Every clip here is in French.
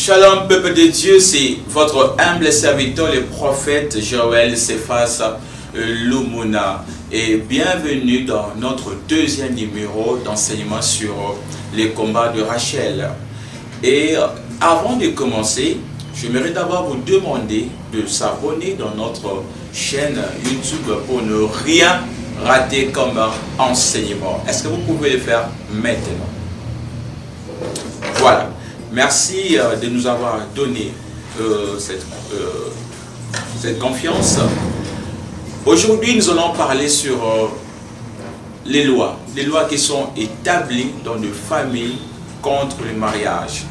Shalom peuple de Dieu, c'est votre humble serviteur le prophète Joël Cephas Lumuna et bienvenue dans notre deuxième numéro d'enseignement sur les combats de Rachel. Et avant de commencer, j'aimerais d'abord vous demander de s'abonner dans notre chaîne YouTube pour ne rien rater comme enseignement. Est-ce que vous pouvez le faire maintenant? Voilà. Merci de nous avoir donné cette confiance. Aujourd'hui, nous allons parler sur les lois qui sont établies dans les familles contre le mariage.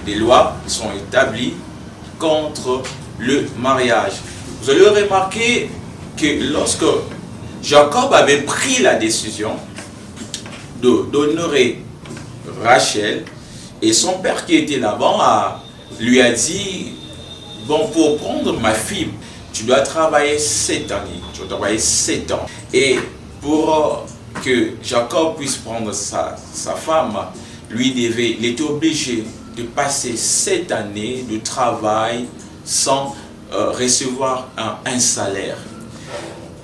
Les lois qui sont établies contre le mariage. Vous allez remarquer que lorsque Jacob avait pris la décision d'honorer Rachel, et son père qui était là-bas lui a dit, bon, pour prendre ma fille, tu dois travailler 7 années, tu dois travailler 7 ans. Et pour que Jacob puisse prendre sa femme, il était obligé de passer 7 années de travail sans recevoir un salaire.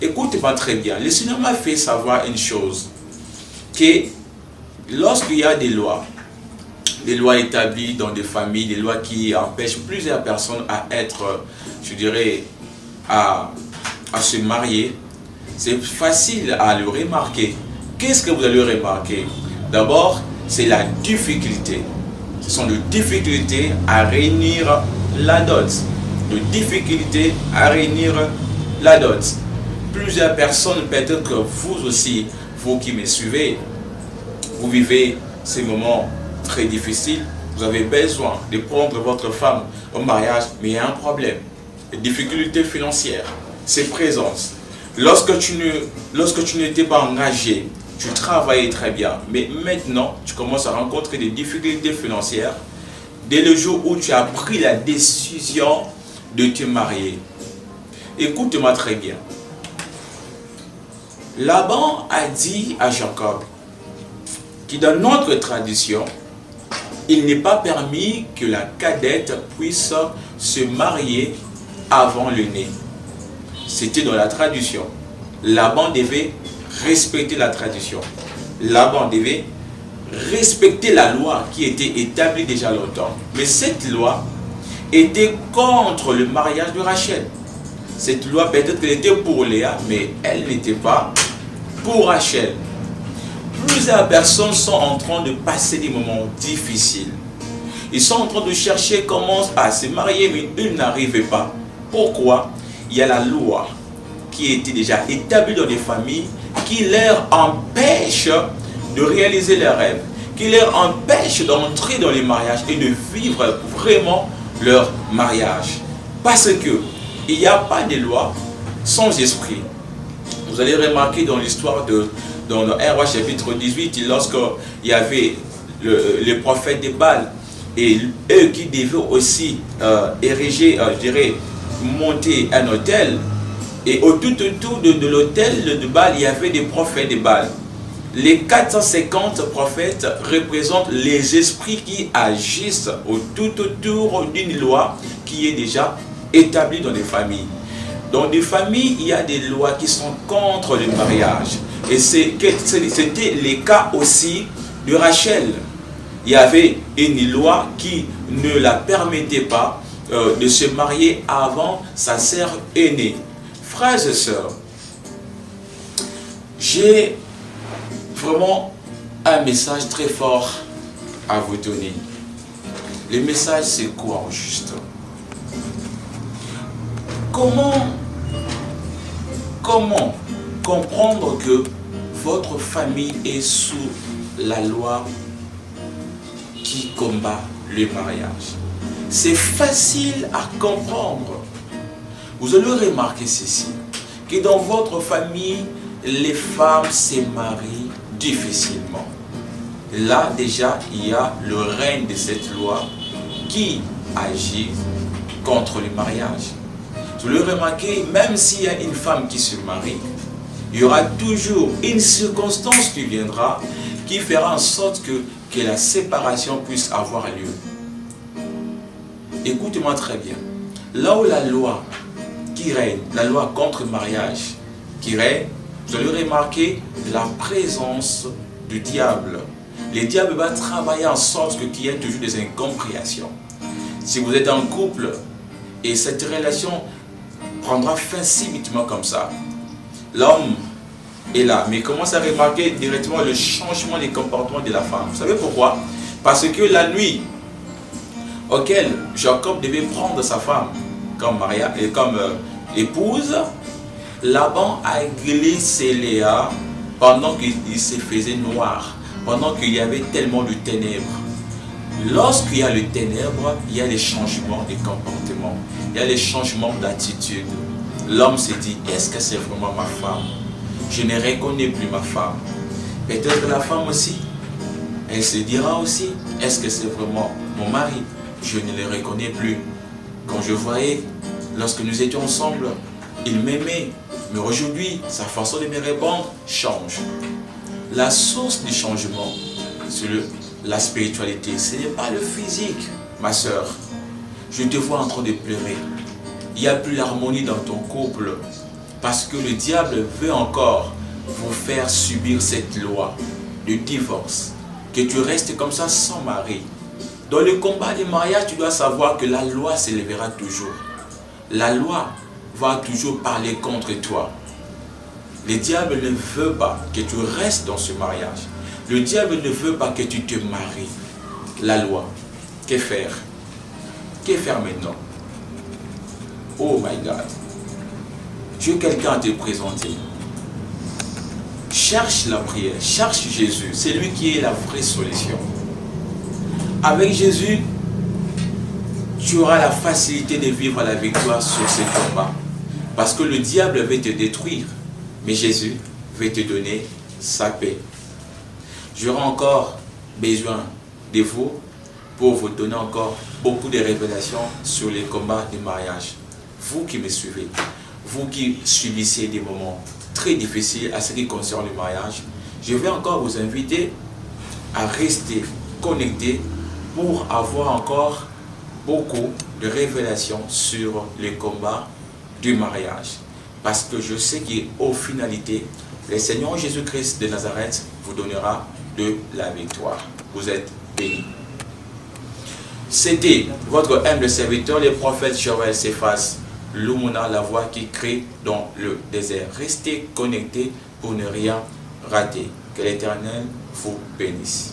Écoutez-moi très bien, le Seigneur m'a fait savoir une chose, que lorsqu'il y a des lois établies dans des familles, des lois qui empêchent plusieurs personnes à être, je dirais, à se marier, c'est facile à le remarquer. Qu'est-ce que vous allez remarquer? D'abord, c'est la difficulté. Ce sont des difficultés à réunir la dot. Des difficultés à réunir la dot. Plusieurs personnes, peut-être que vous aussi, vous qui me suivez, vous vivez ces moments très difficile, vous avez besoin de prendre votre femme au mariage, mais il y a un problème, les difficultés financières, c'est présence. Lorsque tu n'étais pas engagé, tu travaillais très bien, mais maintenant tu commences à rencontrer des difficultés financières dès le jour où tu as pris la décision de te marier. Écoute-moi très bien. Laban a dit à Jacob que dans notre tradition, il n'est pas permis que la cadette puisse se marier avant le né. C'était dans la tradition. Laban devait respecter la tradition. Laban devait respecter la loi qui était établie déjà longtemps. Mais cette loi était contre le mariage de Rachel. Cette loi, peut-être qu'elle était pour Léa, mais elle n'était pas pour Rachel. Plusieurs personnes sont en train de passer des moments difficiles. Ils sont en train de chercher comment se marier, mais ils n'arrivent pas. Pourquoi? Il y a la loi qui était déjà établie dans les familles qui leur empêche de réaliser leurs rêves, qui leur empêche d'entrer dans les mariages et de vivre vraiment leur mariage. Parce que il n'y a pas de loi sans esprit. Vous allez remarquer dans l'histoire dans 1 Roi chapitre 18, lorsqu'il y avait les prophètes de Baal, et eux qui devaient aussi ériger, je dirais, monter un autel, et tout autour de l'autel de Baal, il y avait des prophètes de Baal. Les 450 prophètes représentent les esprits qui agissent tout autour d'une loi qui est déjà établie dans les familles. Dans des familles, il y a des lois qui sont contre le mariage. Et c'était le cas aussi de Rachel. Il y avait une loi qui ne la permettait pas de se marier avant sa sœur aînée. Frères et sœurs, j'ai vraiment un message très fort à vous donner. Le message, c'est quoi juste? Comment comprendre que votre famille est sous la loi qui combat le mariage? C'est facile à comprendre. Vous allez remarquer ceci, que dans votre famille, les femmes se marient difficilement. Là déjà, il y a le règne de cette loi qui agit contre le mariage. Vous le remarquez, même s'il y a une femme qui se marie, il y aura toujours une circonstance qui viendra, qui fera en sorte que la séparation puisse avoir lieu. écoute-moi très bien. Là où la loi qui règne, la loi contre le mariage qui règne, vous allez remarquer la présence du diable. Le diable va travailler en sorte qu'il y ait toujours des incompréhensions. Si vous êtes en couple et cette relation prendra fin subitement comme ça, l'homme est là, mais commence à remarquer directement le changement des comportements de la femme. Vous savez pourquoi? Parce que la nuit auquel Jacob devait prendre sa femme comme épouse, Laban a glissé Léa pendant qu'il se faisait noir, pendant qu'il y avait tellement de ténèbres. Lorsqu'il y a le ténèbre, il y a des changements de comportement, il y a des changements d'attitude. L'homme se dit, est-ce que c'est vraiment ma femme? Je ne reconnais plus ma femme. Peut-être la femme aussi, elle se dira aussi, est-ce que c'est vraiment mon mari? Je ne le reconnais plus. Quand je voyais, lorsque nous étions ensemble, il m'aimait. Mais aujourd'hui, sa façon de me répondre change. La source du changement, c'est la spiritualité. Ce n'est pas le physique, ma soeur. Je te vois en train de pleurer. Il n'y a plus l'harmonie dans ton couple. Parce que le diable veut encore vous faire subir cette loi de divorce. Que tu restes comme ça sans mari. Dans le combat du mariage, tu dois savoir que la loi s'élèvera toujours. La loi va toujours parler contre toi. Le diable ne veut pas que tu restes dans ce mariage. Le diable ne veut pas que tu te maries. La loi, que faire? Que faire maintenant? Oh my God. J'ai quelqu'un à te présenter. Cherche la prière, cherche Jésus. C'est lui qui est la vraie solution. Avec Jésus, tu auras la facilité de vivre la victoire sur ce combat. Parce que le diable veut te détruire. Mais Jésus veut te donner sa paix. J'aurai encore besoin de vous pour vous donner encore beaucoup de révélations sur les combats du mariage. Vous qui me suivez, vous qui subissez des moments très difficiles à ce qui concerne le mariage, je vais encore vous inviter à rester connectés pour avoir encore beaucoup de révélations sur les combats du mariage. Parce que je sais qu'au finalité, le Seigneur Jésus-Christ de Nazareth vous donnera de la victoire. Vous êtes bénis. C'était votre humble serviteur, le prophète Joël Cephas Lumuna, la voix qui crie dans le désert. Restez connectés pour ne rien rater. Que l'Éternel vous bénisse.